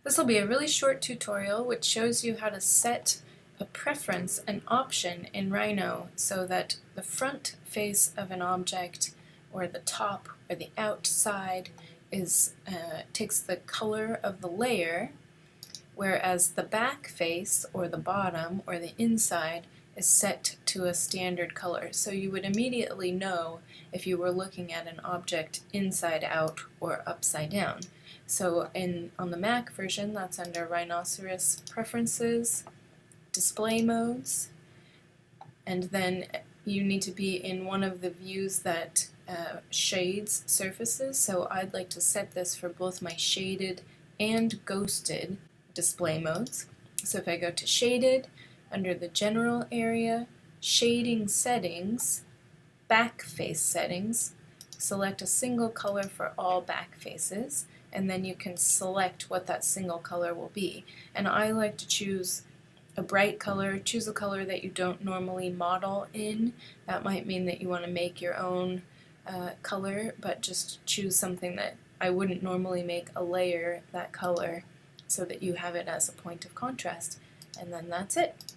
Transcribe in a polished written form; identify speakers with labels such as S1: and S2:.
S1: This will be a really short tutorial which shows you how to set a preference, an option in Rhino so that the front face of an object or the top or the outside takes the color of the layer, whereas the back face or the bottom or the inside is set to a standard color. So you would immediately know if you were looking at an object inside out or upside down. So on the Mac version, that's under Rhinoceros Preferences, Display Modes, and then you need to be in one of the views that shades surfaces. So I'd like to set this for both my shaded and ghosted display modes. So if I go to Shaded, under the General area, Shading Settings, Backface Settings, select a single color for all back faces, and then you can select what that single color will be. And I like to choose a bright color. Choose a color that you don't normally model in. That might mean that you want to make your own color, but just choose something that I wouldn't normally make a layer that color so that you have it as a point of contrast. And then that's it.